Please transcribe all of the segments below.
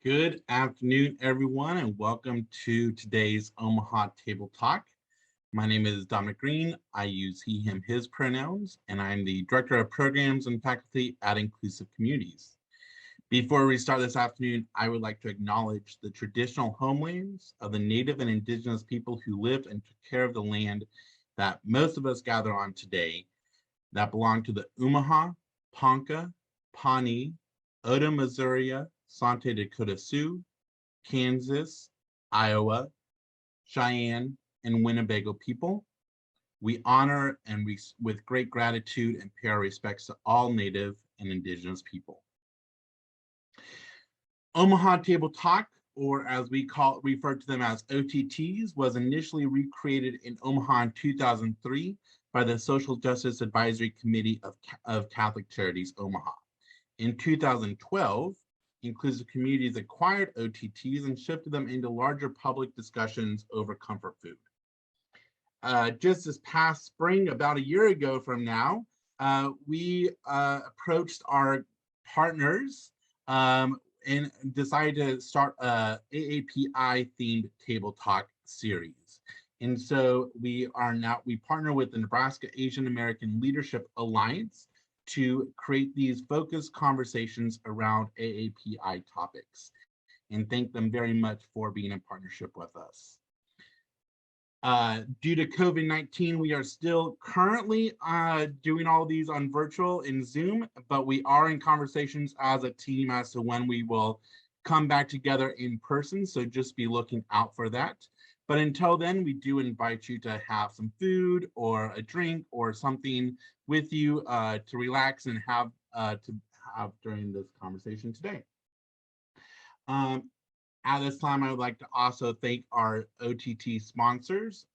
Good afternoon, everyone, and welcome to today's Omaha Table Talk. My name is Dominic Green. I use he, him, his pronouns, and I'm the Director of Programs and Faculty at Inclusive Communities. Before we start this afternoon, I would like to acknowledge the traditional homelands of the Native and Indigenous people who lived and took care of the land that most of us gather on today, that belong to the Omaha, Ponca, Pawnee, Oda, Missouri, Sante Dakota Sioux, Kansas, Iowa, Cheyenne, and Winnebago people. We honor and with great gratitude and pay our respects to all Native and Indigenous people. Omaha Table Talk, or as we refer to them as OTTs, was initially recreated in Omaha in 2003 by the Social Justice Advisory Committee of Catholic Charities, Omaha. In 2012, Inclusive Communities acquired OTTs and shifted them into larger public discussions over comfort food. Just this past spring, about a year ago from now, we approached our partners and decided to start a AAPI themed table talk series. And so we partner with the Nebraska Asian American Leadership Alliance to create these focused conversations around AAPI topics, and thank them very much for being in partnership with us. Due to COVID-19, we are still currently doing all these on virtual and Zoom, but we are in conversations as a team as to when we will come back together in person, so just be looking out for that. But until then, we do invite you to have some food or a drink or something with you to relax and have during this conversation today. At this time, I would like to also thank our OTT sponsors,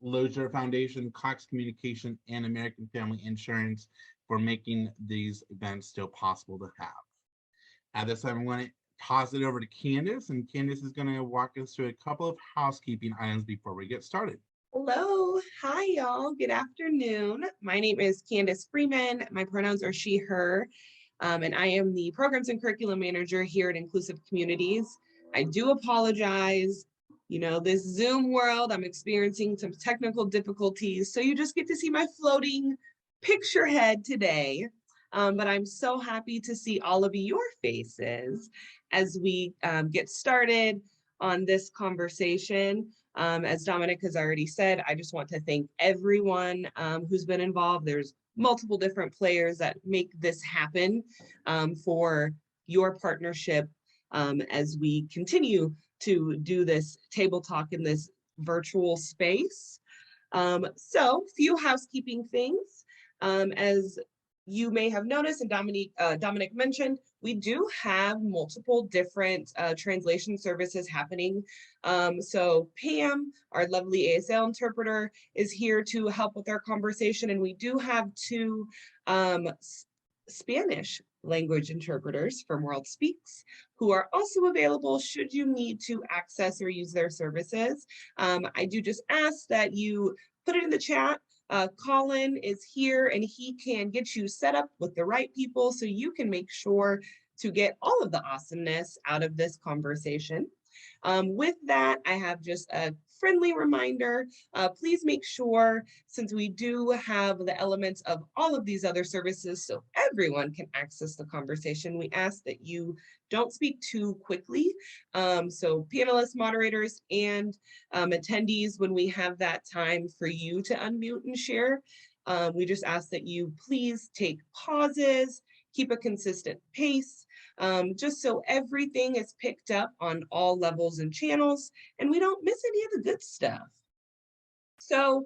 Lozier Foundation, Cox Communication, and American Family Insurance for making these events still possible to have. At this time, I'm going to toss it over to Candace, and Candace is going to walk us through a couple of housekeeping items before we get started. Hello, hi y'all, good afternoon. My name is Candace Freeman. My pronouns are she, her, and I am the Programs and Curriculum Manager here at Inclusive Communities. I do apologize. You know, this Zoom world, I'm experiencing some technical difficulties, so you just get to see my floating picture head today. But I'm so happy to see all of your faces as we get started on this conversation. As Dominic has already said, I just want to thank everyone who's been involved. There's multiple different players that make this happen for your partnership as we continue to do this table talk in this virtual space. So few housekeeping things. As you may have noticed, and Dominic mentioned, we do have multiple different translation services happening. So Pam, our lovely ASL interpreter, is here to help with our conversation, and we do have two Spanish language interpreters from World Speaks who are also available should you need to access or use their services. I do just ask that you put it in the chat. Colin is here and he can get you set up with the right people so you can make sure to get all of the awesomeness out of this conversation. With that, I have just a friendly reminder. Please make sure, since we do have the elements of all of these other services so everyone can access the conversation, we ask that you don't speak too quickly. So panelists, moderators, and attendees, when we have that time for you to unmute and share, we just ask that you please take pauses, keep a consistent pace, just so everything is picked up on all levels and channels, and we don't miss any of the good stuff. So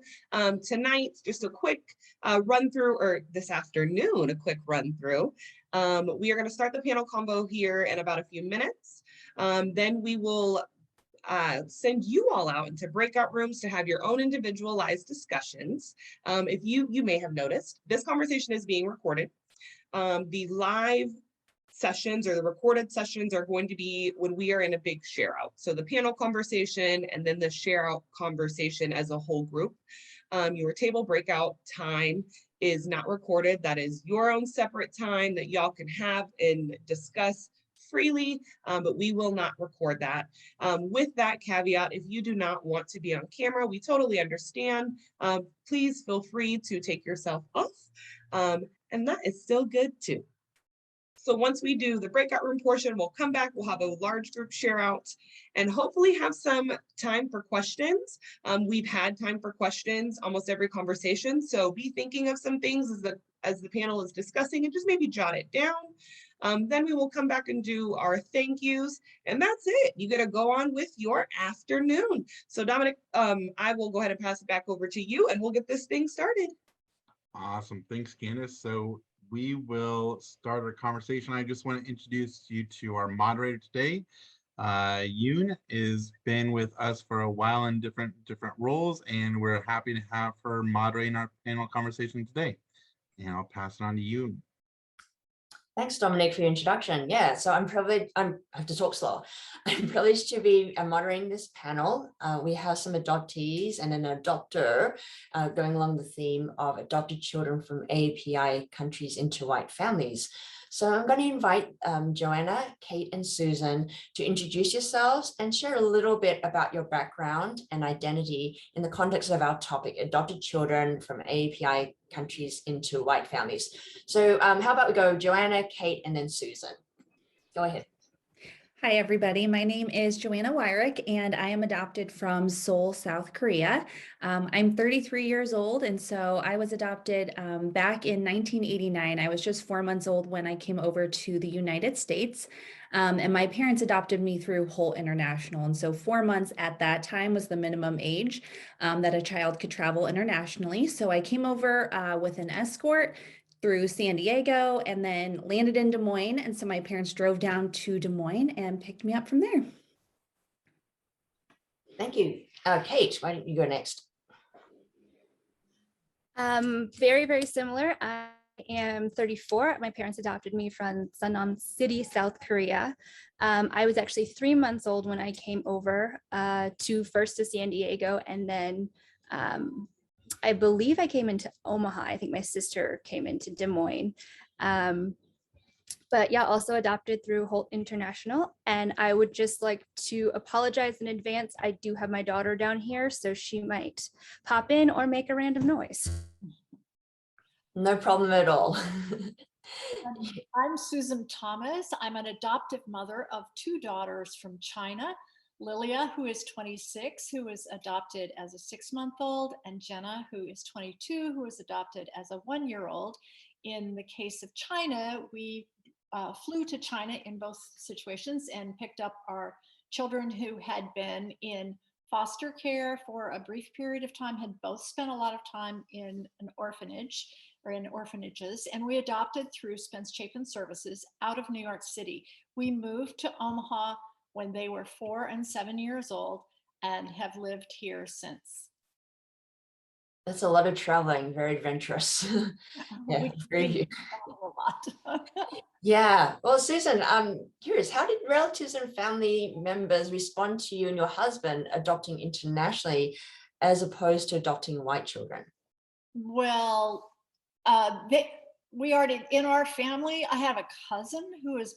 tonight, just a quick run through, or this afternoon, a quick run through. We are going to start the panel combo here in about a few minutes. Then we will send you all out into breakout rooms to have your own individualized discussions. If you may have noticed, this conversation is being recorded. The live sessions or the recorded sessions are going to be when we are in a big share out. So the panel conversation and then the share out conversation as a whole group. Your table breakout time is not recorded. That is your own separate time that y'all can have and discuss freely, but we will not record that. With that caveat, if you do not want to be on camera, we totally understand. Please feel free to take yourself off, and that is still good too. So once we do the breakout room portion, we'll come back, we'll have a large group share out and hopefully have some time for questions. We've had time for questions almost every conversation. So be thinking of some things as the panel is discussing and just maybe jot it down. Then we will come back and do our thank yous. And that's it. You get to go on with your afternoon. So Dominic, I will go ahead and pass it back over to you and we'll get this thing started. Awesome. Thanks, Candace. So we will start our conversation. I just want to introduce you to our moderator today. Yoon has been with us for a while in different roles, and we're happy to have her moderating our panel conversation today. And I'll pass it on to Yoon. Thanks, Dominic, for your introduction. Yeah, so I'm privileged, I have to talk slow. I'm privileged to be moderating this panel. We have some adoptees and an adopter going along the theme of adopted children from API countries into white families. So I'm going to invite Joanna, Kate, and Susan to introduce yourselves and share a little bit about your background and identity in the context of our topic, adopted children from API countries into white families. So how about we go Joanna, Kate, and then Susan. Go ahead. Hi, everybody. My name is Joanna Wirick, and I am adopted from Seoul, South Korea. I'm 33 years old, and so I was adopted back in 1989. I was just 4 months old when I came over to the United States, and my parents adopted me through Holt International. And so 4 months at that time was the minimum age that a child could travel internationally. So I came over with an escort through San Diego and then landed in Des Moines. And so my parents drove down to Des Moines and picked me up from there. Thank you. Kate, why don't you go next? Very, very similar. I am 34. My parents adopted me from Sunam City, South Korea. I was actually 3 months old when I came over first to San Diego, and then I believe I came into Omaha. I think my sister came into Des Moines. But yeah, also adopted through Holt International. And I would just like to apologize in advance. I do have my daughter down here, so she might pop in or make a random noise. No problem at all. I'm Susan Thomas. I'm an adoptive mother of 2 daughters from China. Lilia, who is 26, who was adopted as a 6-month-old, and Jenna, who is 22, who was adopted as a 1-year-old. In the case of China, we flew to China in both situations and picked up our children who had been in foster care for a brief period of time, had both spent a lot of time in an orphanage or in orphanages, and we adopted through Spence Chapin Services out of New York City. We moved to Omaha when they were 4 and 7 years old and have lived here since. That's a lot of traveling, very adventurous. Yeah, we a lot. Yeah, well, Susan, I'm curious, how did relatives and family members respond to you and your husband adopting internationally as opposed to adopting white children? Well, we already, in our family, I have a cousin who is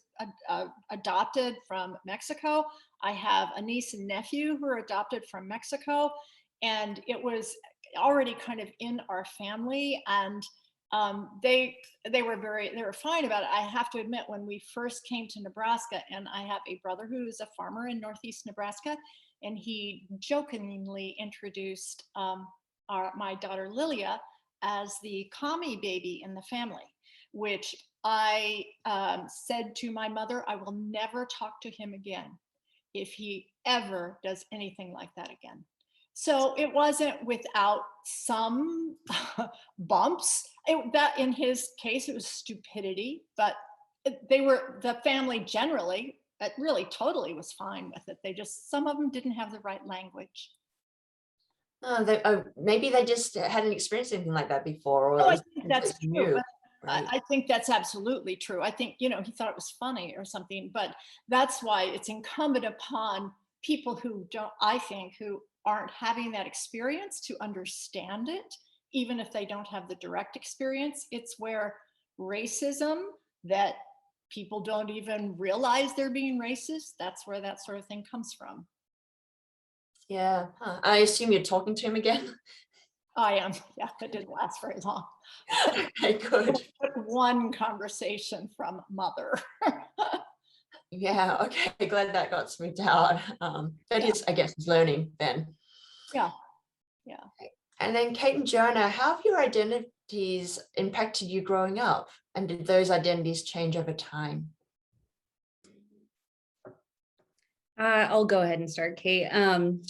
adopted from Mexico. I have a niece and nephew who are adopted from Mexico, and it was already kind of in our family, and they were fine about it. I have to admit, when we first came to Nebraska, and I have a brother who is a farmer in Northeast Nebraska, and he jokingly introduced my daughter Lilia as the commie baby in the family, which I said to my mother, I will never talk to him again if he ever does anything like that again. So it wasn't without some bumps. That in his case, it was stupidity, but the family generally, really totally was fine with it. Some of them didn't have the right language. Maybe they just hadn't experienced anything like that before. Or I think that's true. Right? I think that's absolutely true. I think, he thought it was funny or something, but that's why it's incumbent upon people who aren't having that experience to understand it, even if they don't have the direct experience. It's where racism that people don't even realize they're being racist. That's where that sort of thing comes from. Yeah, I assume you're talking to him again. I am. Yeah, it didn't last very long. Okay, good. One conversation from mother. Yeah, okay, glad that got smoothed out. But Yeah. I guess, it's learning then. Yeah. And then Kate and Joanna, how have your identities impacted you growing up? And did those identities change over time? I'll go ahead and start, Kate.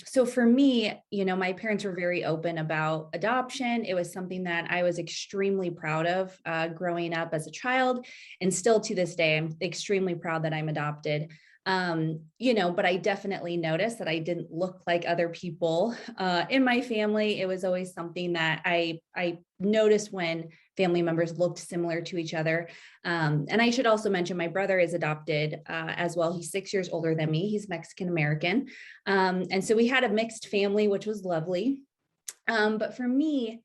So for me, my parents were very open about adoption. It was something that I was extremely proud of growing up as a child, and still to this day, I'm extremely proud that I'm adopted. But I definitely noticed that I didn't look like other people in my family. It was always something that I noticed when family members looked similar to each other. And I should also mention my brother is adopted as well. He's 6 years older than me. He's Mexican American. And so we had a mixed family, which was lovely. But for me,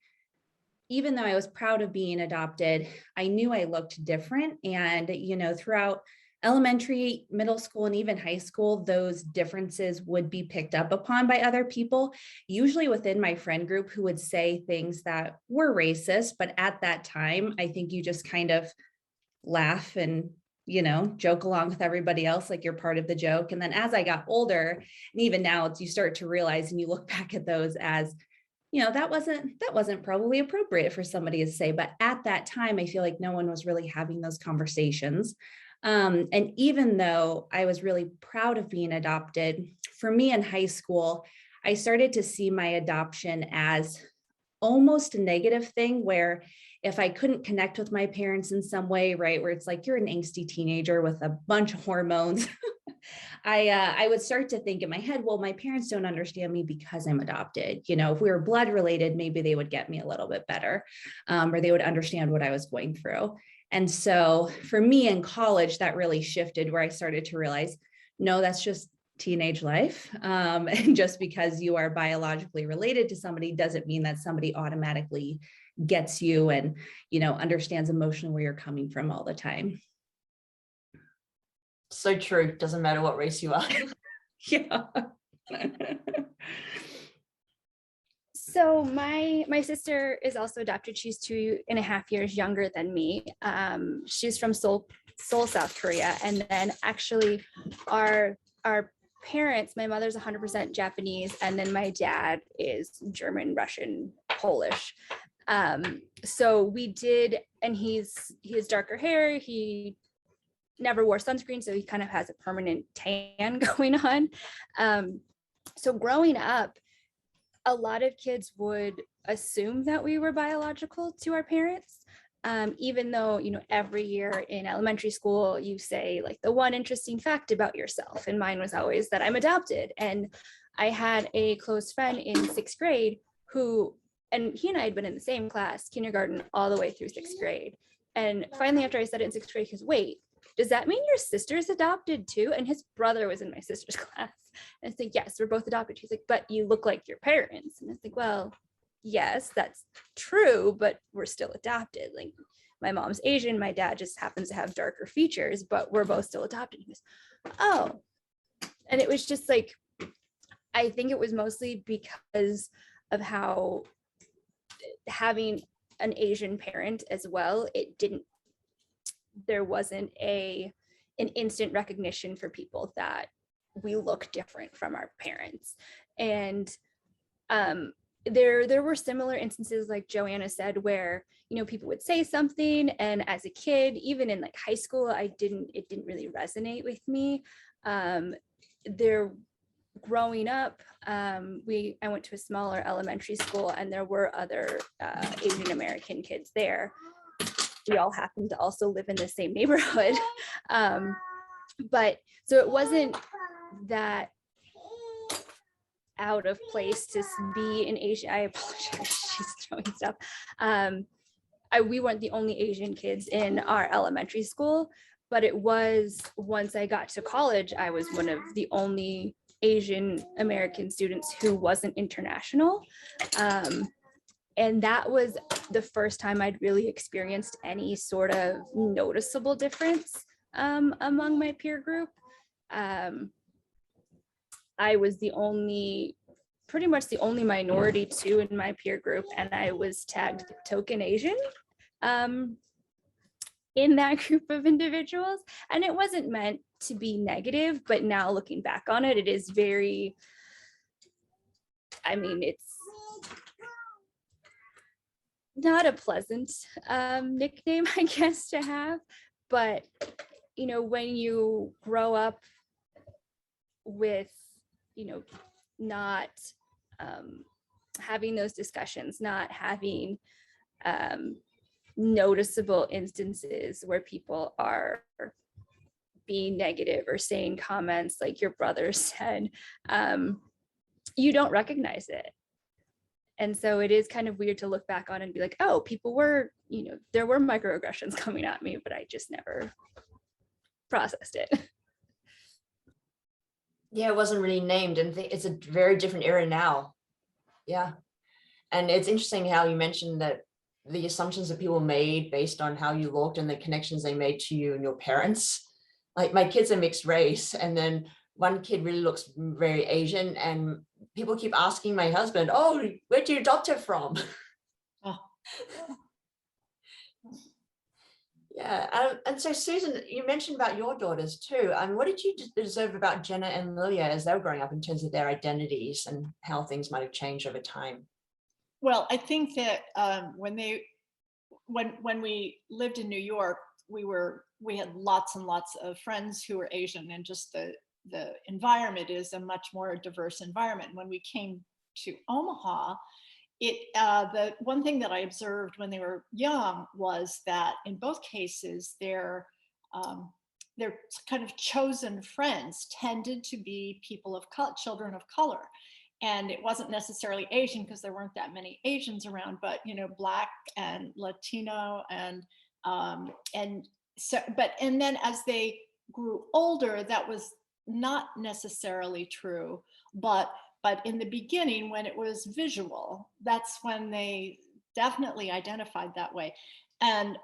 even though I was proud of being adopted, I knew I looked different. And, throughout elementary, middle school, and even high school, those differences would be picked up upon by other people, usually within my friend group, who would say things that were racist. But at that time, I think you just kind of laugh and, joke along with everybody else, like you're part of the joke. And then as I got older, and even now, you start to realize and you look back at those as, that wasn't probably appropriate for somebody to say. But at that time, I feel like no one was really having those conversations. And even though I was really proud of being adopted, for me in high school, I started to see my adoption as almost a negative thing, where if I couldn't connect with my parents in some way, right, where it's like you're an angsty teenager with a bunch of hormones, I would start to think in my head, well, my parents don't understand me because I'm adopted. If we were blood related, maybe they would get me a little bit better, or they would understand what I was going through. And so for me in college, that really shifted, where I started to realize, no, that's just teenage life. And just because you are biologically related to somebody doesn't mean that somebody automatically gets you and, understands emotionally where you're coming from all the time. So true. Doesn't matter what race you are. Yeah. So my sister is also adopted. She's 2.5 years younger than me. She's from Seoul, South Korea. And then actually our parents, my mother's 100% Japanese, and then my dad is German, Russian, Polish. So we did, and he has darker hair. He never wore sunscreen, so he kind of has a permanent tan going on. So growing up, a lot of kids would assume that we were biological to our parents, even though, every year in elementary school, you say like the one interesting fact about yourself. And mine was always that I'm adopted. And I had a close friend in 6th grade and he and I had been in the same class, kindergarten, all the way through 6th grade. And finally, after I said it in 6th grade, he goes, wait, does that mean your sister's adopted too? And his brother was in my sister's class. And I said, yes, we're both adopted. He's like, but you look like your parents. And I was like, well, yes, that's true, but we're still adopted. Like, my mom's Asian, my dad just happens to have darker features, but we're both still adopted. He goes, oh. And it was just like, I think it was mostly because of how having an Asian parent as well, there wasn't an instant recognition for people that we look different from our parents. And there were similar instances, like Joanna said, where, people would say something, and as a kid, even in like high school, it didn't really resonate with me. Growing up, I went to a smaller elementary school, and there were other Asian American kids there. We all happened to also live in the same neighborhood. But so it wasn't that out of place to be an Asian. I apologize, she's throwing stuff. We weren't the only Asian kids in our elementary school, but it was, once I got to college, I was one of the only Asian American students who wasn't international. And that was the first time I'd really experienced any sort of noticeable difference among my peer group. I was pretty much the only minority too in my peer group, and I was tagged token Asian in that group of individuals. And it wasn't meant to be negative, but now looking back on it, it is very, I mean, it's not a pleasant nickname, I guess, to have. But, you know, when you grow up with, you know, not having those discussions, not having noticeable instances where people are being negative or saying comments like your brother said, you don't recognize it. And so it is kind of weird to look back on and be like, oh, people were, you know, there were microaggressions coming at me, but I just never processed it. Yeah, it wasn't really named, and it's a very different era now. Yeah. And it's interesting how you mentioned that the assumptions that people made based on how you looked and the connections they made to you and your parents. Like my kids are mixed race, and then one kid really looks very Asian, and people keep asking my husband, oh, where'd you adopt her from? Oh. Yeah, and so Susan, you mentioned about your daughters too. What did you observe about Jenna and Lilia as they were growing up in terms of their identities and how things might have changed over time? Well, I think that when we lived in New York, we had lots and lots of friends who were Asian, and just the environment is a much more diverse environment. When we came to Omaha, the one thing that I observed when they were young was that in both cases, their kind of chosen friends tended to be people of color, children of color. And it wasn't necessarily Asian because there weren't that many Asians around, but, you know, Black and Latino and then as they grew older, that was not necessarily true, but in the beginning, when it was visual, that's when they definitely identified that way. And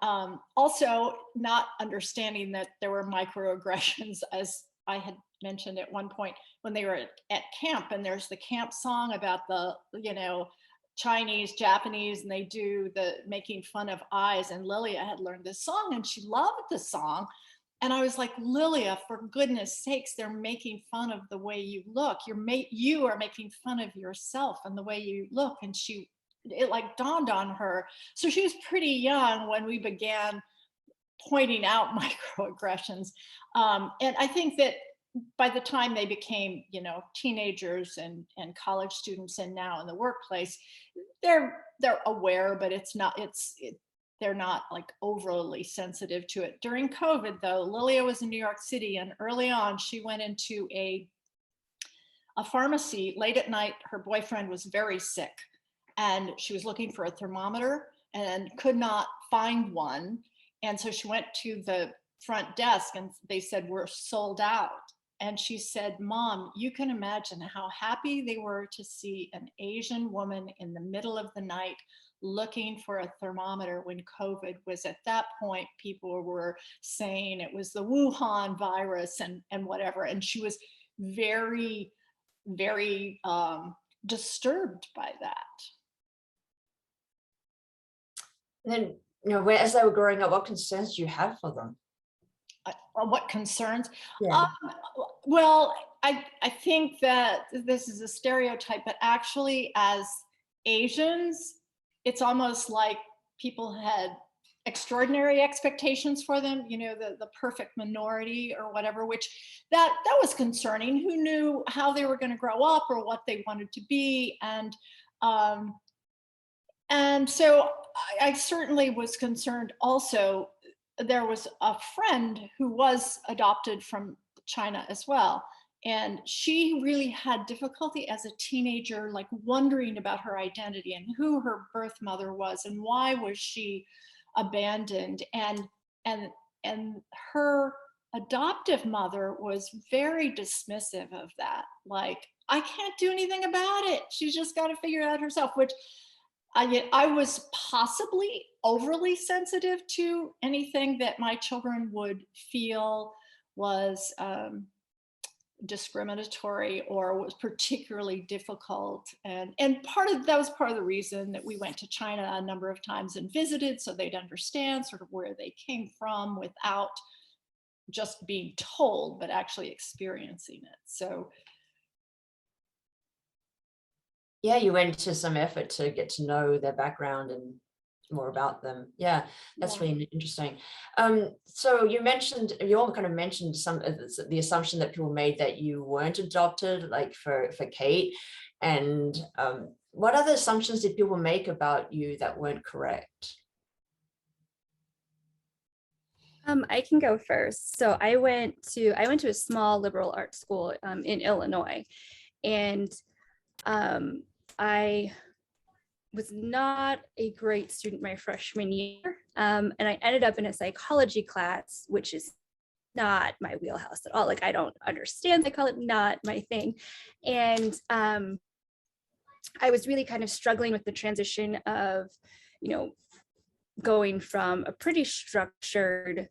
also not understanding that there were microaggressions, as I had mentioned at one point when they were at camp, and there's the camp song about the, you know, Chinese, Japanese, and they do the making fun of eyes. And Lilia had learned this song and she loved the song. And I was like, Lilia, for goodness sakes, they're making fun of the way you look. You are making fun of yourself and the way you look. And it like dawned on her. So she was pretty young when we began pointing out microaggressions. And I think that by the time they became, you know, teenagers and college students, and now in the workplace, they're aware, but they're not like overly sensitive to it. During COVID though, Lilia was in New York City, and early on she went into a pharmacy late at night. Her boyfriend was very sick and she was looking for a thermometer and could not find one. And so she went to the front desk and they said, we're sold out. And she said, Mom, you can imagine how happy they were to see an Asian woman in the middle of the night looking for a thermometer when COVID was, at that point, people were saying it was the Wuhan virus and whatever. And she was very, very disturbed by that. And then, you know, as they were growing up, what concerns do you have for them? What concerns? Yeah. Well, I think that this is a stereotype, but actually as Asians, it's almost like people had extraordinary expectations for them, you know, the perfect minority or whatever, which that was concerning. Who knew how they were going to grow up or what they wanted to be? And so I certainly was concerned also. There was a friend who was adopted from China as well. And she really had difficulty as a teenager, like wondering about her identity and who her birth mother was and why was she abandoned. And her adoptive mother was very dismissive of that. Like, I can't do anything about it. She's just got to figure it out herself, which I was possibly overly sensitive to anything that my children would feel was discriminatory or was particularly difficult. And that was part of the reason that we went to China a number of times and visited, so they'd understand sort of where they came from without just being told, but actually experiencing it. So yeah, you went to some effort to get to know their background and more about them. Yeah, that's really interesting. So you all kind of mentioned some of the assumption that people made that you weren't adopted, like for Kate. And what other assumptions did people make about you that weren't correct? I can go first. So I went to a small liberal arts school in Illinois, and I was not a great student my freshman year, and I ended up in a psychology class, which is not my wheelhouse at all. Like, I don't understand psychology, not my thing. And I was really kind of struggling with the transition of, going from a pretty structured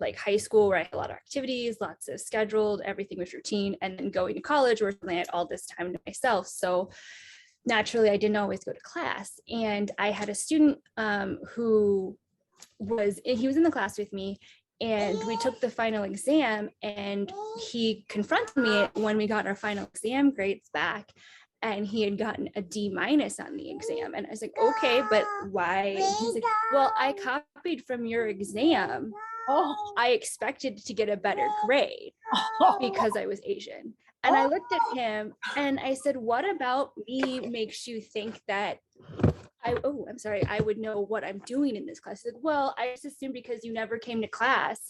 like high school where I had a lot of activities, lots of scheduled, everything was routine, and then going to college where I had all this time to myself. So naturally, I didn't always go to class. And I had a student who was in the class with me, and we took the final exam, and he confronted me when we got our final exam grades back, and he had gotten a D- on the exam. And I was like, okay, but why? He's like, well, I copied from your exam. oh, I expected to get a better grade because I was Asian. And I looked at him and I said, what about me makes you think that I would know what I'm doing in this class? I said, well, I just assumed because you never came to class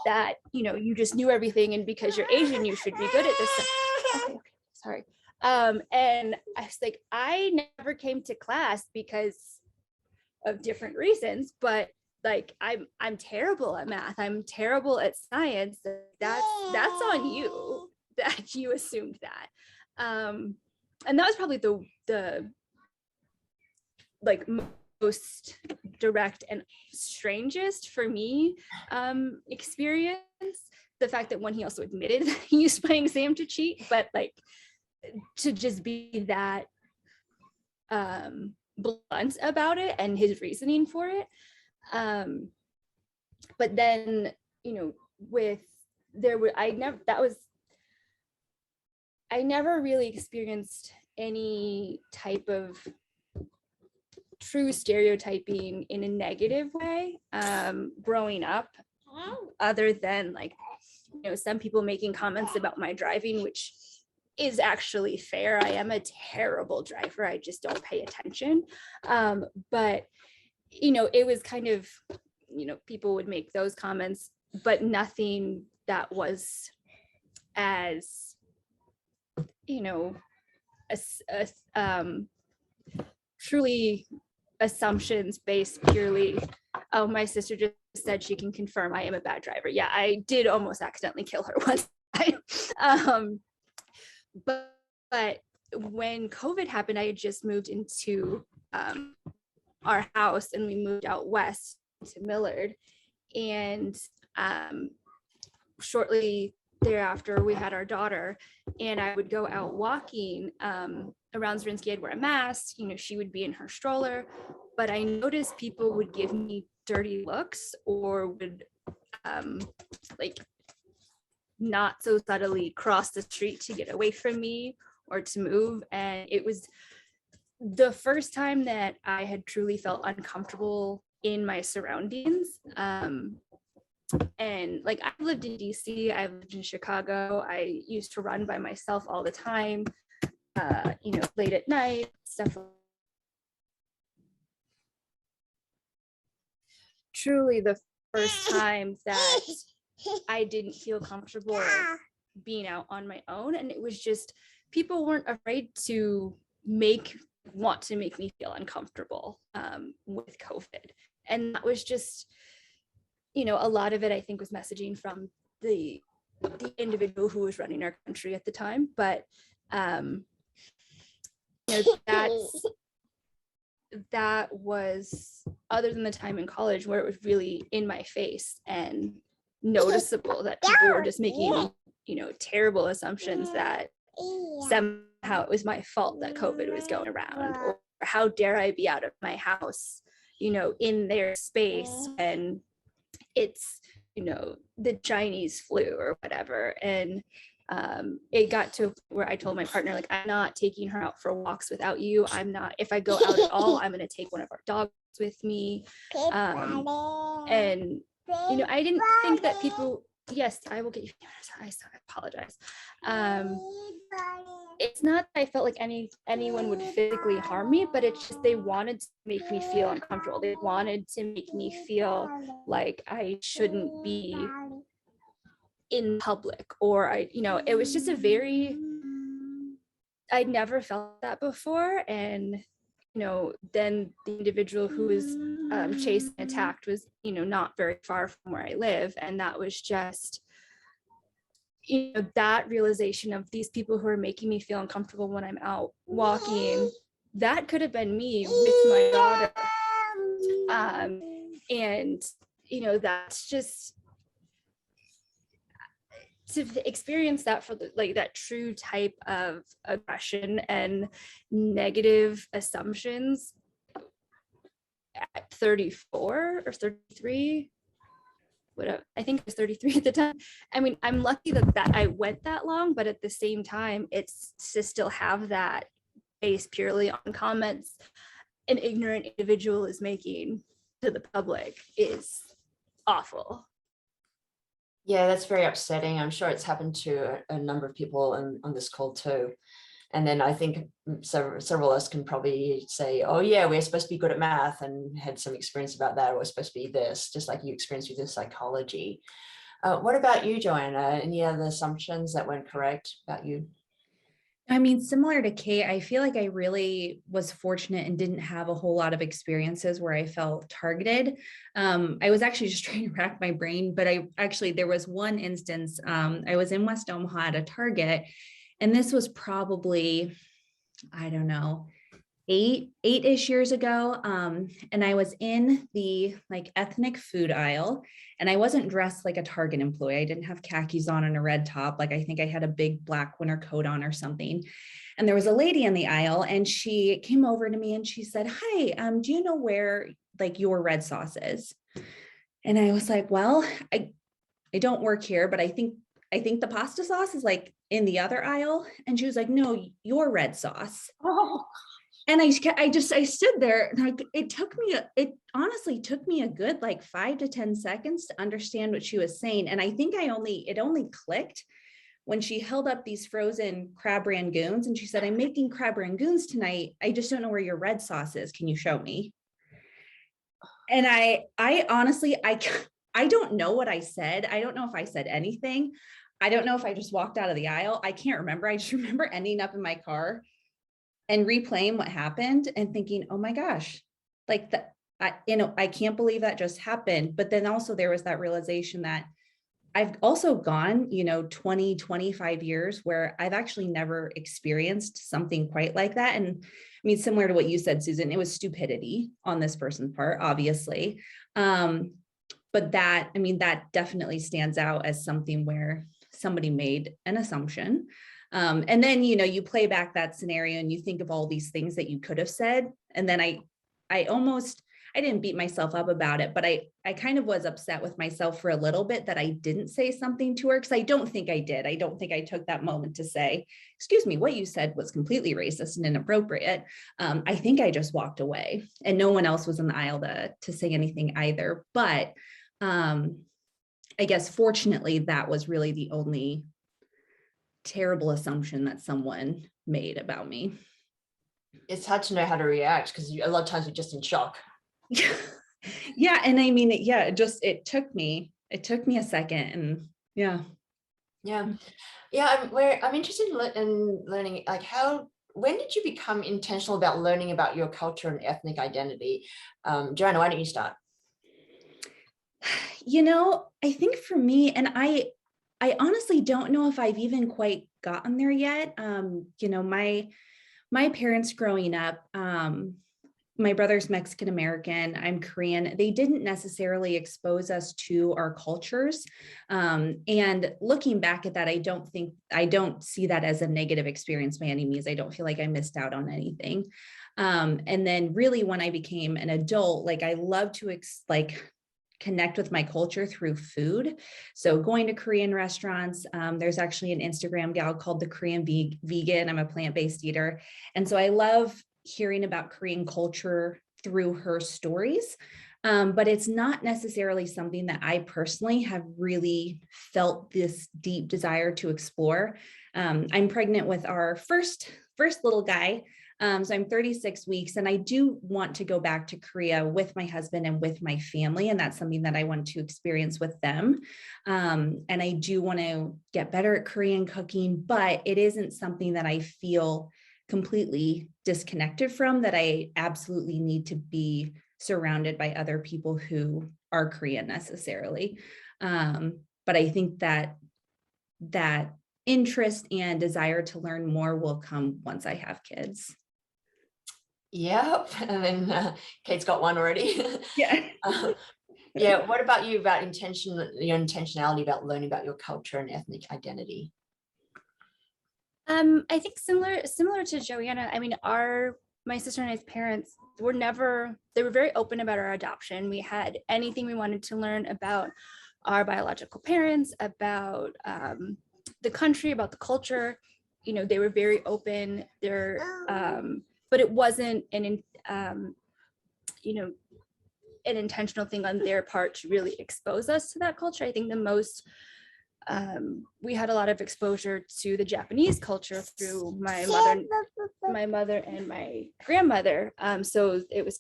that, you just knew everything, and because you're Asian, you should be good at this stuff. Okay, sorry. And I was like, I never came to class because of different reasons, but like I'm terrible at math, I'm terrible at science. That's on you that you assumed that. And that was probably the like most direct and strangest for me experience. The fact that when he also admitted that he used my exam to cheat, but like to just be that blunt about it and his reasoning for it. But then, I never really experienced any type of true stereotyping in a negative way growing up, other than like, some people making comments about my driving, which is actually fair. I am a terrible driver. I just don't pay attention. But, it was kind of, people would make those comments, but nothing that was as, truly assumptions based purely, oh, my sister just said she can confirm I am a bad driver. Yeah, I did almost accidentally kill her once. But when COVID happened, I had just moved into our house, and we moved out west to Millard. And shortly thereafter, we had our daughter, and I would go out walking around Zrinski. I'd wear a mask, she would be in her stroller, but I noticed people would give me dirty looks, or would like not so subtly cross the street to get away from me or to move. And it was the first time that I had truly felt uncomfortable in my surroundings. And like, I've lived in DC, I've lived in Chicago. I used to run by myself all the time, late at night, stuff. Truly the first time that I didn't feel comfortable being out on my own. And it was just, people weren't afraid to want to make me feel uncomfortable with COVID. And that was just, a lot of it, I think, was messaging from the individual who was running our country at the time. But that was, other than the time in college where it was really in my face and noticeable that people were just making, terrible assumptions that somehow it was my fault that COVID was going around, or how dare I be out of my house, in their space, and it's, the Chinese flu or whatever. And it got to where I told my partner, like, I'm not taking her out for walks without you. If I go out at all, I'm going to take one of our dogs with me. And, I didn't think that people, yes, I will get you. I apologize. It's not that I felt like anyone would physically harm me, but it's just they wanted to make me feel uncomfortable. They wanted to make me feel like I shouldn't be in public, or it was just I'd never felt that before. And then the individual who was chased and attacked was not very far from where I live, and that was just that realization of these people who are making me feel uncomfortable when I'm out walking. That could have been me with my daughter, and that's just, to experience that for that true type of aggression and negative assumptions at 34 or 33, whatever, I think it was 33 at the time. I mean, I'm lucky that I went that long, but at the same time, it's to still have that based purely on comments an ignorant individual is making to the public is awful. Yeah, that's very upsetting. I'm sure it's happened to a number of people on this call too. And then I think several of us can probably say, oh yeah, we're supposed to be good at math and had some experience about that, or we're supposed to be this, just like you experienced with the psychology. What about you, Joanna? Any other assumptions that weren't correct about you? I mean, similar to Kate, I feel like I really was fortunate and didn't have a whole lot of experiences where I felt targeted. I was actually just trying to rack my brain, but there was one instance, I was in West Omaha at a Target, and this was probably, I don't know, eight-ish years ago. And I was in the ethnic food aisle, and I wasn't dressed like a Target employee. I didn't have khakis on and a red top. I think I had a big black winter coat on or something. And there was a lady in the aisle, and she came over to me and she said, hi, do you know where your red sauce is? And I was like, well, I don't work here, but I think the pasta sauce is in the other aisle. And she was like, no, your red sauce. Oh. And I stood there, and it honestly took me a good 5 to 10 seconds to understand what she was saying. And I think it only clicked when she held up these frozen crab rangoons, and she said, I'm making crab rangoons tonight. I just don't know where your red sauce is. Can you show me? And I honestly, I don't know what I said. I don't know if I said anything. I don't know if I just walked out of the aisle. I can't remember. I just remember ending up in my car and replaying what happened and thinking, oh my gosh, I can't believe that just happened. But then also there was that realization that I've also gone, 20, 25 years where I've actually never experienced something quite like that. And I mean, similar to what you said, Susan, it was stupidity on this person's part, obviously. But that definitely stands out as something where somebody made an assumption. And then, you play back that scenario and you think of all these things that you could have said. And then I didn't beat myself up about it, but I kind of was upset with myself for a little bit that I didn't say something to her, because I don't think I did. I don't think I took that moment to say, excuse me, what you said was completely racist and inappropriate. I think I just walked away, and no one else was in the aisle to say anything either. But I guess fortunately, that was really the only terrible assumption that someone made about me. It's hard to know how to react, because a lot of times we're just in shock. Yeah. And I mean, it took me a second, and yeah. I'm interested in learning, when did you become intentional about learning about your culture and ethnic identity? Joanna, why don't you start? I think for me, and I honestly don't know if I've even quite gotten there yet. My my parents growing up, my brother's Mexican American, I'm Korean. They didn't necessarily expose us to our cultures. And looking back at that, I don't see that as a negative experience by any means. I don't feel like I missed out on anything. And then really when I became an adult, like I love to connect with my culture through food. So going to Korean restaurants, there's actually an Instagram gal called the Korean Vegan. I'm a plant-based eater. And so I love hearing about Korean culture through her stories. But it's not necessarily something that I personally have really felt this deep desire to explore. I'm pregnant with our first little guy. So I'm 36 weeks and I do want to go back to Korea with my husband and with my family. And that's something that I want to experience with them. And I do want to get better at Korean cooking, but it isn't something that I feel completely disconnected from, that I absolutely need to be surrounded by other people who are Korean necessarily. But I think that interest and desire to learn more will come once I have kids. Yep. And then Kate's got one already. Yeah. Yeah. What about you, about your intentionality about learning about your culture and ethnic identity? I think similar to Joanna. I mean, my sister and I's parents they were very open about our adoption. We had anything we wanted to learn about our biological parents, about the country, about the culture. You know, they were very open. But it wasn't an intentional thing on their part to really expose us to that culture. I think the most we had a lot of exposure to the Japanese culture through my mother and my grandmother. So it was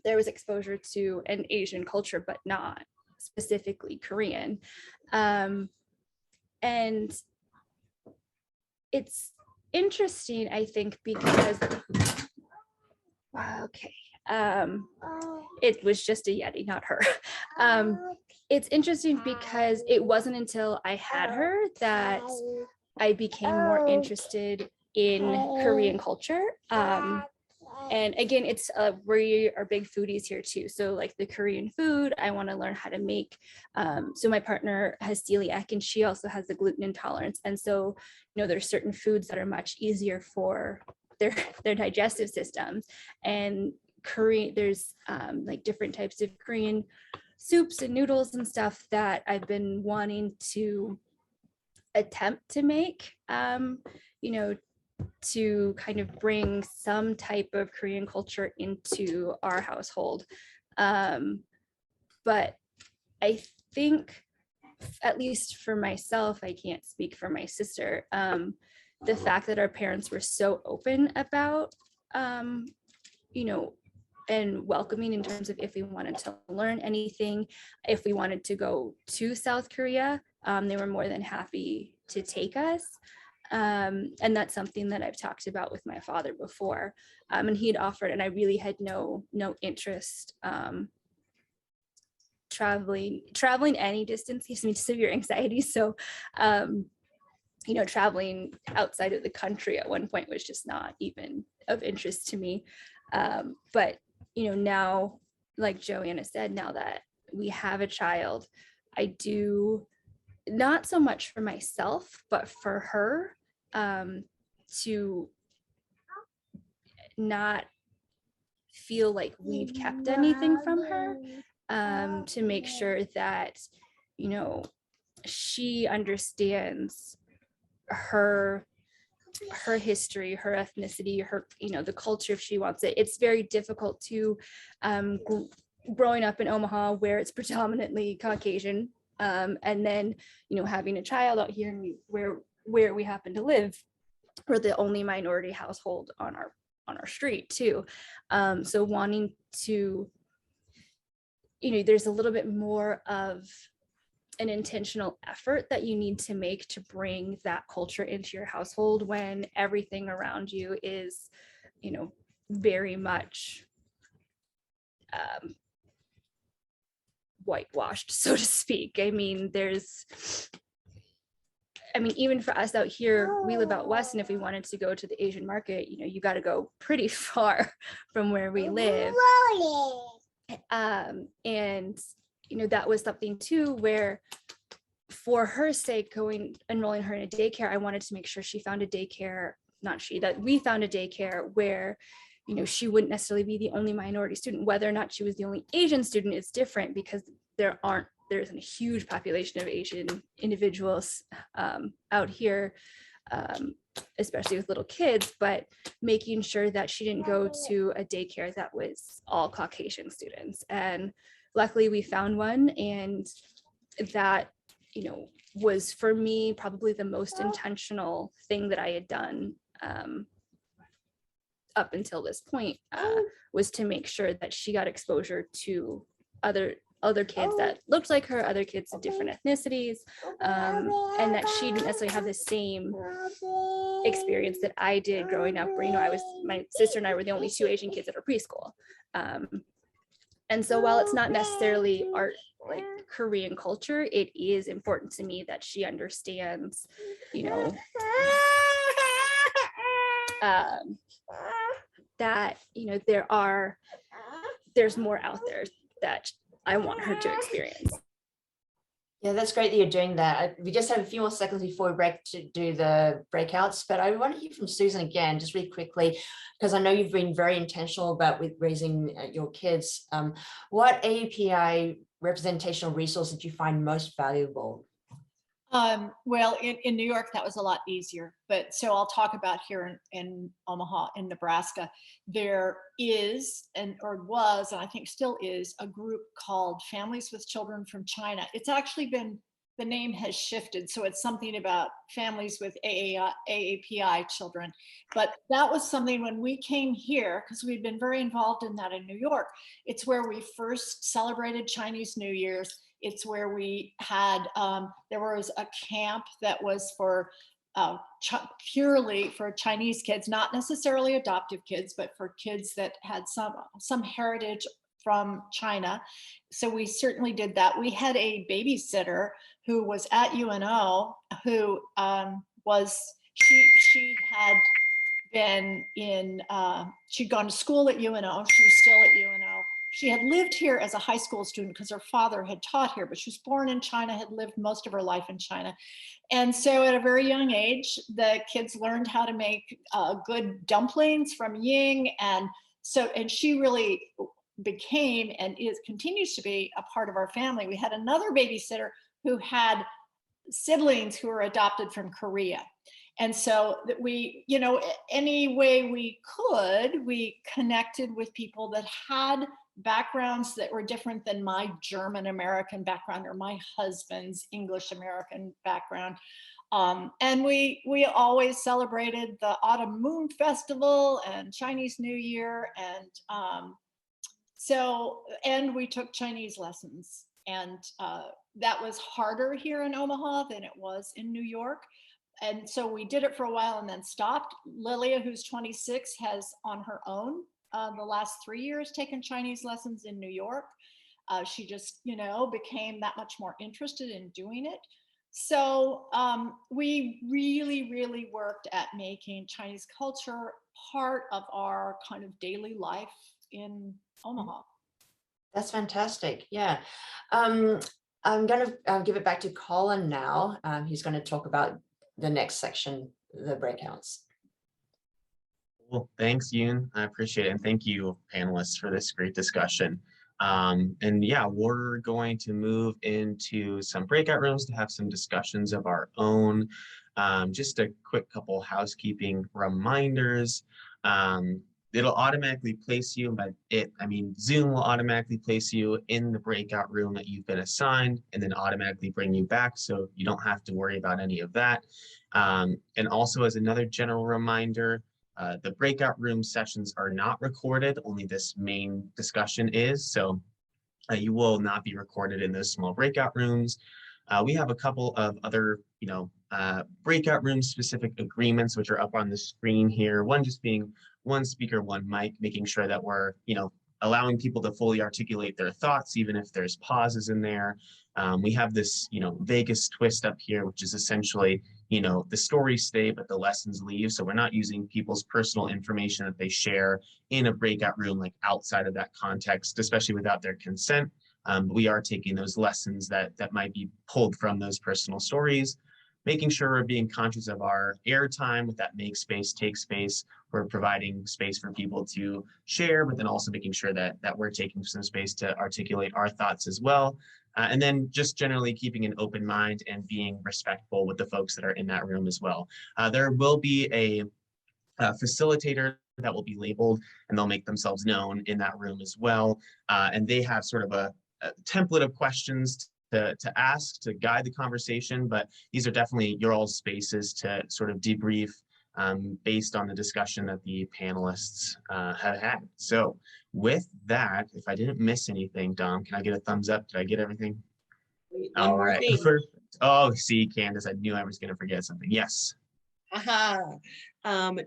there was exposure to an Asian culture, but not specifically Korean. And it's interesting, I think, because it was just a Yeti, not her. It's interesting because it wasn't until I had her that I became more interested in Korean culture. And again, it's we are big foodies here too. So like the Korean food, I want to learn how to make. So my partner has celiac and she also has the gluten intolerance. And so, there's certain foods that are much easier for their digestive systems. And there's like different types of Korean soups and noodles and stuff that I've been wanting to attempt to make, to kind of bring some type of Korean culture into our household. But I think, at least for myself, I can't speak for my sister, the fact that our parents were so open about, and welcoming in terms of if we wanted to learn anything, if we wanted to go to South Korea, they were more than happy to take us. And that's something that I've talked about with my father before. And he'd offered, and I really had no interest traveling any distance gives me severe anxiety. So, traveling outside of the country at one point was just not even of interest to me. But now, like Joanna said, now that we have a child, I do, not so much for myself, but for her, to not feel like we've kept anything from her, to make sure that, she understands her history, her ethnicity, her, the culture, if she wants it. It's very difficult to, growing up in Omaha where it's predominantly Caucasian, and then, having a child out here where we happen to live, we're the only minority household on our street too. So wanting to, there's a little bit more of an intentional effort that you need to make to bring that culture into your household when everything around you is, very much whitewashed, so to speak. I mean, I mean, even for us out here, we live out west, and if we wanted to go to the Asian market, you know, you got to go pretty far from where we live. And, you know, that was something too, where for her sake, enrolling her in a daycare, I wanted to make sure she found a daycare, that we found a daycare where, you know, she wouldn't necessarily be the only minority student. Whether or not she was the only Asian student is different, because there isn't a huge population of Asian individuals out here, especially with little kids, but making sure that she didn't go to a daycare that was all Caucasian students. And luckily we found one, and that, you know, was for me probably the most intentional thing that I had done up until this point, was to make sure that she got exposure to other kids that looked like her, other kids of different ethnicities, and that she didn't necessarily have the same experience that I did growing up, where, you know, my sister and I were the only two Asian kids at our preschool. And so while it's not necessarily art, like Korean culture, it is important to me that she understands, you know, that, you know, there's more out there that I want her to experience. Yeah, that's great that you're doing that. We just have a few more seconds before we break to do the breakouts, but I want to hear from Susan again, just really quickly, because I know you've been very intentional about with raising your kids. What AAPI representational resource did you find most valuable? Well, in New York, that was a lot easier. But so I'll talk about here in Omaha, in Nebraska, there is, or was, and I think still is, a group called Families with Children from China. It's actually been, the name has shifted. So it's something about families with AAPI children. But that was something when we came here, because we'd been very involved in that in New York. It's where we first celebrated Chinese New Year's. It's where we had, there was a camp that was for purely for Chinese kids, not necessarily adoptive kids, but for kids that had some heritage from China. So we certainly did that. We had a babysitter who was at UNO, who she had been in, she'd gone to school at UNO. She was still at UNO. She had lived here as a high school student because her father had taught here, but she was born in China, had lived most of her life in China. And so at a very young age, the kids learned how to make good dumplings from Ying. And she really became, and continues to be, a part of our family. We had another babysitter who had siblings who were adopted from Korea. And so that we, you know, any way we could, we connected with people that had backgrounds that were different than my German American background or my husband's English American background. And we always celebrated the Autumn Moon Festival and Chinese New Year. And and we took Chinese lessons. And that was harder here in Omaha than it was in New York. And so we did it for a while and then stopped. Lilia, who's 26, has on her own the last 3 years taken Chinese lessons in New York. She just, you know, became that much more interested in doing it. So we really, really worked at making Chinese culture part of our kind of daily life in Omaha. That's fantastic. Yeah. I'm going to give it back to Colin now. He's going to talk about the next section, the breakouts. Well, thanks, Yoon. I appreciate it. And thank you, panelists, for this great discussion. And yeah, we're going to move into some breakout rooms to have some discussions of our own. Just a quick couple housekeeping reminders. It'll automatically place you, Zoom will automatically place you in the breakout room that you've been assigned and then automatically bring you back, so you don't have to worry about any of that. And also, as another general reminder, the breakout room sessions are not recorded, only this main discussion is, so you will not be recorded in those small breakout rooms. We have a couple of other, breakout room specific agreements, which are up on the screen here. One just being one speaker, one mic, making sure that we're, allowing people to fully articulate their thoughts, even if there's pauses in there. We have this, Vegas twist up here, which is essentially, the stories stay, but the lessons leave. So we're not using people's personal information that they share in a breakout room, like outside of that context, especially without their consent. We are taking those lessons that might be pulled from those personal stories, making sure we're being conscious of our airtime with that make space, take space. We're providing space for people to share, but then also making sure that we're taking some space to articulate our thoughts as well. And then just generally keeping an open mind and being respectful with the folks that are in that room as well. There will be a facilitator that will be labeled, and they'll make themselves known in that room as well. And they have sort of a template of questions to ask to guide the conversation, but these are definitely your all's spaces to sort of debrief based on the discussion that the panelists have had. So with that, if I didn't miss anything, Dom, can I get a thumbs up? Did I get everything? All right. Perfect. Oh, see, Candace, I knew I was going to forget something. Yes.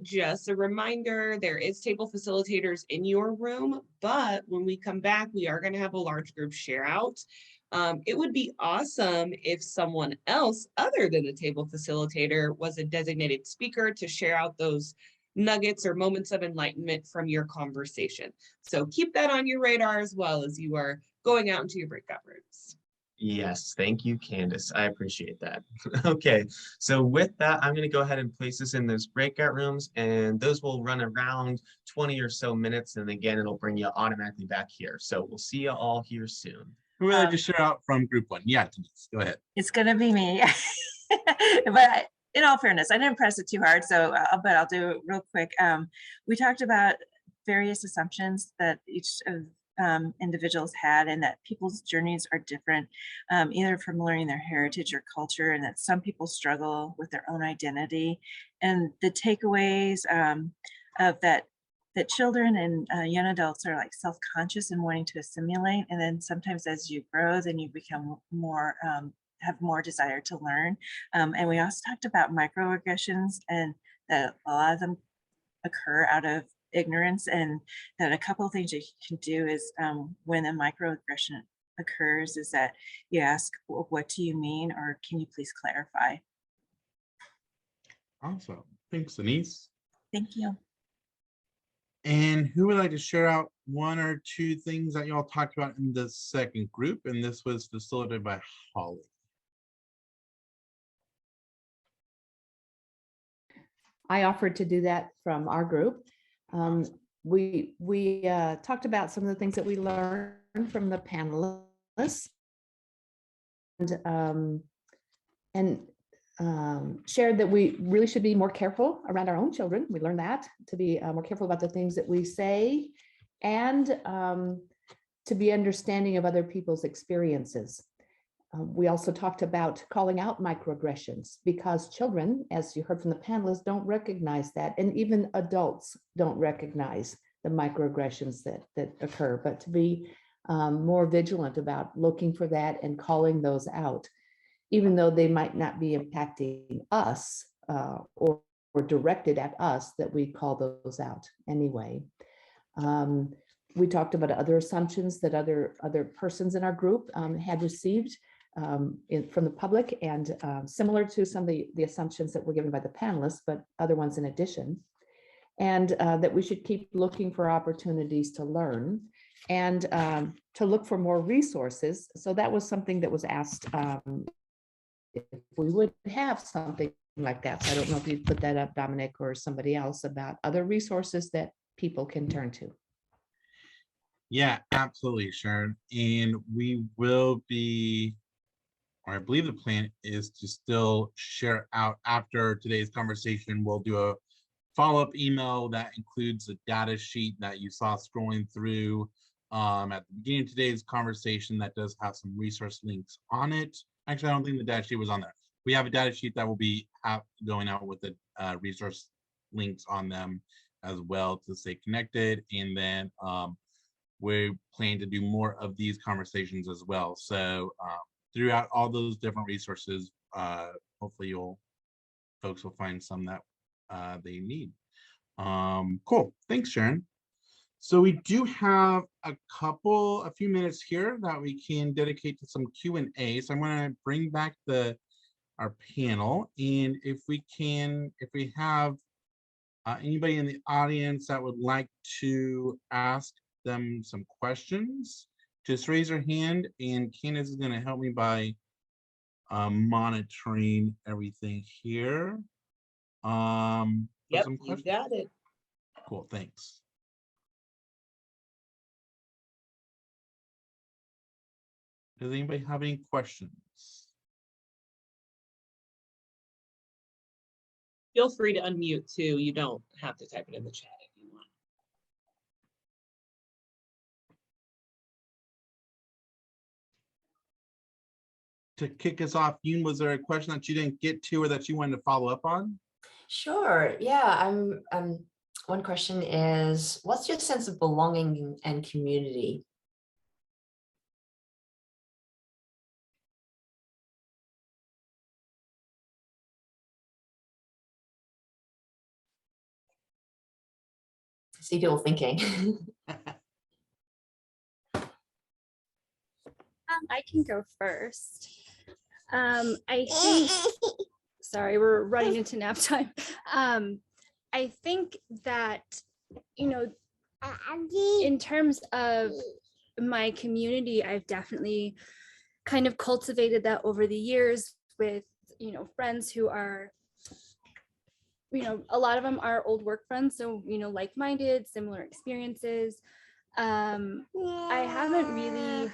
Just a reminder, there is table facilitators in your room, but when we come back, we are going to have a large group share out. It would be awesome if someone else other than the table facilitator was a designated speaker to share out those nuggets or moments of enlightenment from your conversation. So keep that on your radar as well as you are going out into your breakout rooms. Yes, thank you, Candace. I appreciate that. Okay, so with that, I'm going to go ahead and place this in those breakout rooms, and those will run around 20 or so minutes, and again, it'll bring you automatically back here. So we'll see you all here soon. Who would like to share out from group one? Yeah, Denise, go ahead. It's going to be me. But in all fairness, I didn't press it too hard, so but I'll do it real quick. We talked about various assumptions that each of individuals had, and that people's journeys are different, either from learning their heritage or culture, and that some people struggle with their own identity. And the takeaways of that children and young adults are like self-conscious and wanting to assimilate, and then sometimes as you grow, then you become more have more desire to learn. And we also talked about microaggressions, and that a lot of them occur out of ignorance, and that a couple of things you can do is when a microaggression occurs is that you ask, well, what do you mean, or can you please clarify? Awesome. Thanks, Denise. Thank you. And who would like to share out one or two things that y'all talked about in the second group? And this was facilitated by Holly. I offered to do that from our group. We talked about some of the things that we learned from the panelists, and shared that we really should be more careful around our own children. We learned that to be more careful about the things that we say, and to be understanding of other people's experiences. We also talked about calling out microaggressions, because children, as you heard from the panelists, don't recognize that, and even adults don't recognize the microaggressions that occur, but to be more vigilant about looking for that and calling those out, even though they might not be impacting us or directed at us, that we call those out anyway. We talked about other assumptions that other persons in our group had received from the public, and similar to some of the assumptions that were given by the panelists, but other ones in addition. And that we should keep looking for opportunities to learn, and to look for more resources. So that was something that was asked, if we would have something like that. So I don't know if you put that up, Dominic, or somebody else, about other resources that people can turn to. Yeah, absolutely, Sharon. And we will be, or I believe the plan is to still share out after today's conversation. We'll do a follow-up email that includes a data sheet that you saw scrolling through at the beginning of today's conversation that does have some resource links on it. Actually, I don't think the data sheet was on there. We have a data sheet that will be going out with the resource links on them as well to stay connected. And then we plan to do more of these conversations as well. So throughout all those different resources, hopefully folks will find some that they need. Cool, thanks, Sharon. So we do have a few minutes here that we can dedicate to some Q&A. So I'm going to bring back our panel, and if we have anybody in the audience that would like to ask them some questions, just raise your hand, and Candace is going to help me by monitoring everything here. Yep, you got it. Cool, thanks. Does anybody have any questions? Feel free to unmute too. You don't have to type it in the chat if you want. To kick us off, Yoon, was there a question that you didn't get to or that you wanted to follow up on? Sure. Yeah. One question is, what's your sense of belonging and community? See people thinking. I can go first. I think, sorry, we're running into nap time. I think that, in terms of my community, I've definitely kind of cultivated that over the years with, friends who are, a lot of them are old work friends. So, like-minded, similar experiences. I haven't really,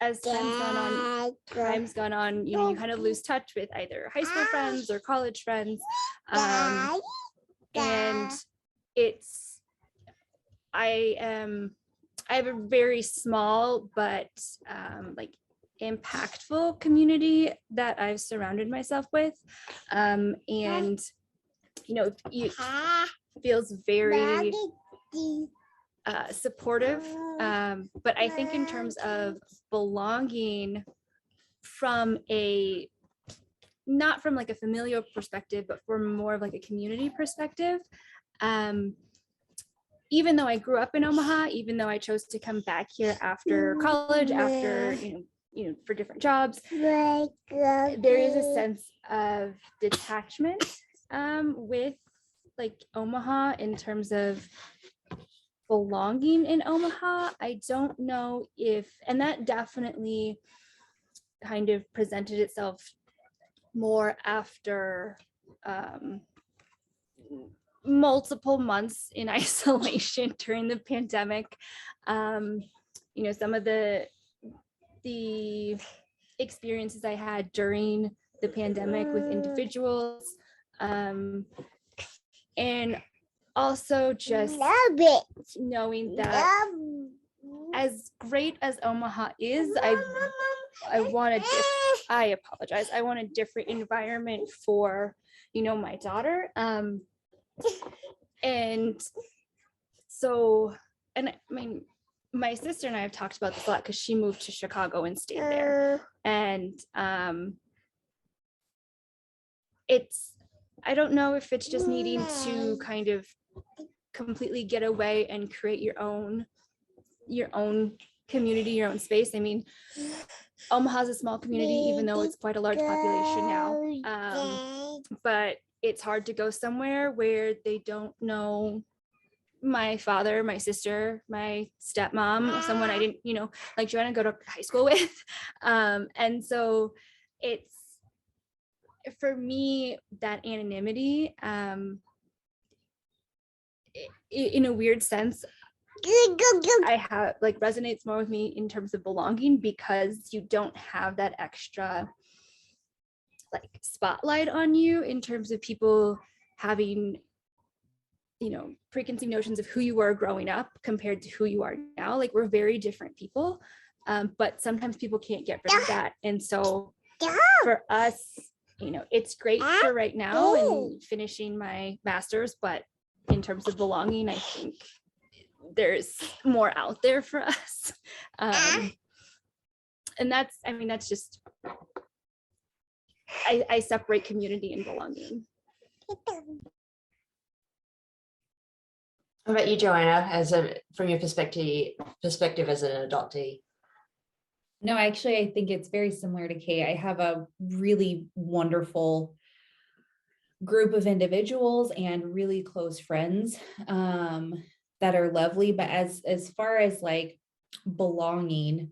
as time's gone on, you kind of lose touch with either high school friends or college friends. And I have a very small but impactful community that I've surrounded myself with. And it feels very supportive. But I think in terms of belonging from not from like a familial perspective, but from more of like a community perspective, even though I grew up in Omaha, even though I chose to come back here after college, after, for different jobs, there is a sense of detachment with like Omaha in terms of belonging in Omaha. I don't know and that definitely kind of presented itself more after multiple months in isolation during the pandemic. Some of the experiences I had during the pandemic with individuals, and also just knowing that as great as Omaha is, I want a different environment for, my daughter. And so, and I mean, my sister and I have talked about this a lot because she moved to Chicago and stayed there. And I don't know if it's just needing to kind of completely get away and create your own community, your own space. I mean, Omaha's a small community, even though it's quite a large population now. But it's hard to go somewhere where they don't know my father, my sister, my stepmom, someone I didn't, like Joanna, go to high school with. And so it's, for me, that anonymity, in a weird sense, I have resonates more with me in terms of belonging, because you don't have that extra spotlight on you in terms of people having preconceived notions of who you were growing up compared to who you are now. We're very different people, but sometimes people can't get rid of that. And so for us, it's great for right now and finishing my master's, but in terms of belonging, I think there's more out there for us. And that's just, I separate community and belonging. How about you, Joanna, from your perspective as an adoptee? No, actually, I think it's very similar to Kate. I have a really wonderful group of individuals and really close friends that are lovely. But as far as like belonging,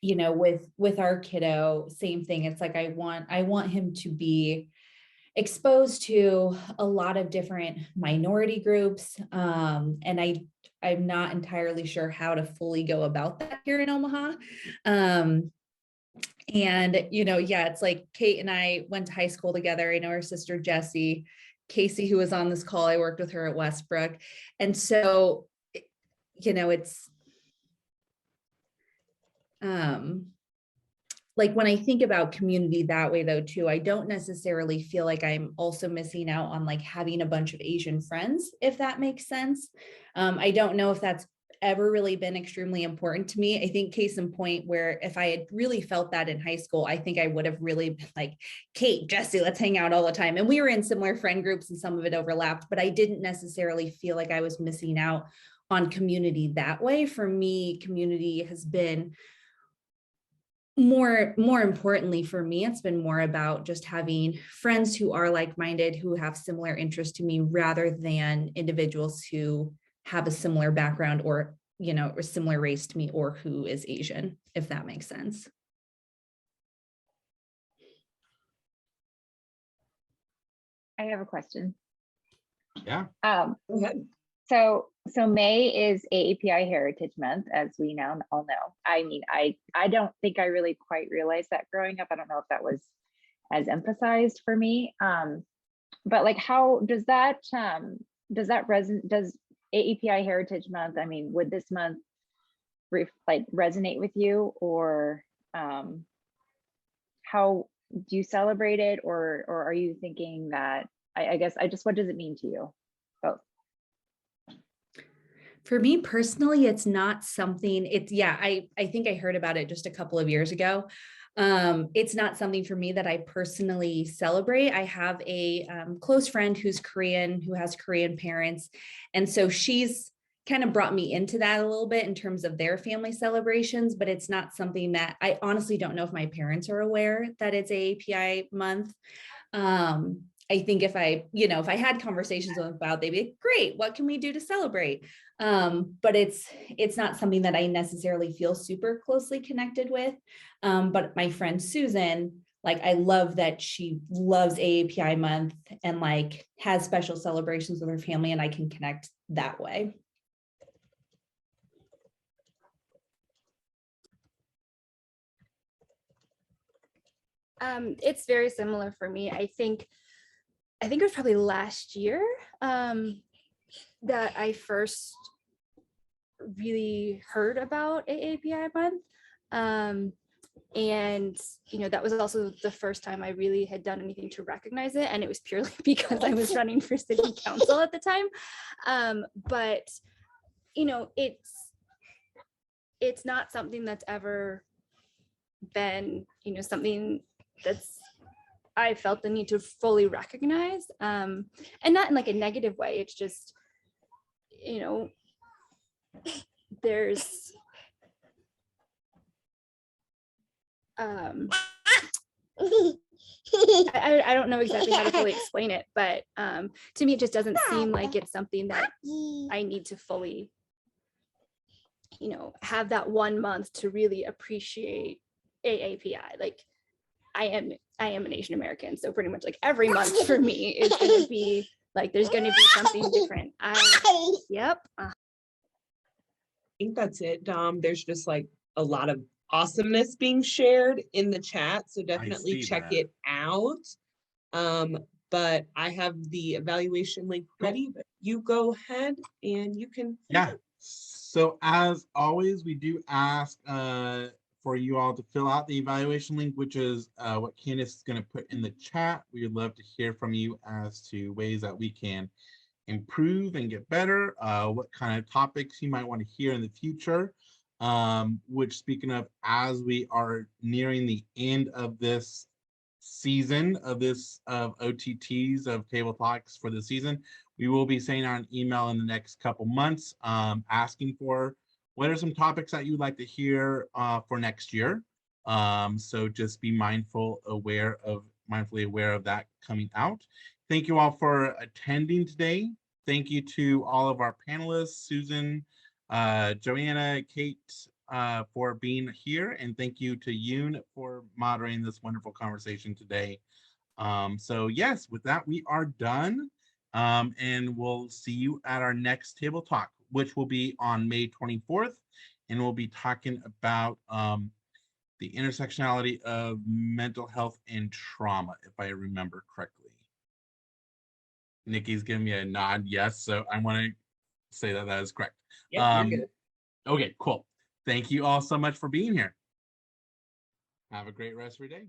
you know, with our kiddo, same thing. It's like I want him to be exposed to a lot of different minority groups. And I'm not entirely sure how to fully go about that here in Omaha. And, you know, yeah, it's like Kate and I went to high school together. I know her sister, Jessie, Casey, who was on this call, I worked with her at Westbrook. And so, you know, it's, like when I think about community that way though, too, I don't necessarily feel like I'm also missing out on like having a bunch of Asian friends, if that makes sense. I don't know if that's ever really been extremely important to me. I think case in point where if I had really felt that in high school, I think I would have really been like, Kate, Jessie, let's hang out all the time. And we were in similar friend groups and some of it overlapped, but I didn't necessarily feel like I was missing out on community that way. For me, community has been more importantly for me, it's been more about just having friends who are like-minded, who have similar interests to me, rather than individuals who have a similar background or, you know, or similar race to me, or who is Asian, if that makes sense. I have a question. Yeah. Go ahead. So May is AAPI Heritage Month, as we now all know. I mean, I don't think I really quite realized that growing up. I don't know if that was as emphasized for me. But like, how does that resonate? Does AAPI Heritage Month, I mean, would this month like resonate with you, or how do you celebrate it, or are you thinking that, I guess, what does it mean to you? Both. For me personally, it's not something, I think I heard about it just a couple of years ago. It's not something for me that I personally celebrate. I have a close friend who's Korean, who has Korean parents. And so she's kind of brought me into that a little bit in terms of their family celebrations, but it's not something that I honestly don't know if my parents are aware that it's AAPI month. I think if I had conversations with them about, they'd be like, great, what can we do to celebrate? But it's not something that I necessarily feel super closely connected with. But my friend Susan, like, I love that she loves AAPI month and like has special celebrations with her family, and I can connect that way. It's very similar for me. I think it was probably last year that I first really heard about AAPI month. And, you know, that was also the first time I really had done anything to recognize it. And it was purely because I was running for city council at the time. But, you know, it's not something that's ever been, you know, something that's I felt the need to fully recognize, and not in like a negative way. It's just, you know, there's I don't know exactly how to fully explain it, but to me, it just doesn't seem like it's something that I need to fully, you know, have that 1 month to really appreciate AAPI. Like, I am an Asian American, so pretty much like every month for me is going to be like, there's going to be something different. Yep. I think that's it, Dom. There's just like a lot of awesomeness being shared in the chat, so definitely check it out. But I have the evaluation link ready, but you go ahead and you can. Yeah. So as always, we do ask for you all to fill out the evaluation link, which is what Candace is going to put in the chat. We would love to hear from you as to ways that we can improve and get better, what kind of topics you might want to hear in the future. Which, speaking of, as we are nearing the end of this season of OTTs of Table Talks for the season. We will be sending out an email in the next couple months asking for what are some topics that you'd like to hear for next year. So just be mindfully aware of that coming out. Thank you all for attending today. Thank you to all of our panelists, Susan, Joanna, Kate, for being here, and thank you to Yoon for moderating this wonderful conversation today. So yes, with that, we are done. And we'll see you at our next table talk, which will be on May 24th. And we'll be talking about the intersectionality of mental health and trauma, if I remember correctly. Nikki's giving me a nod, yes. So I want to say that is correct. Yeah, you're good. Okay, cool. Thank you all so much for being here. Have a great rest of your day.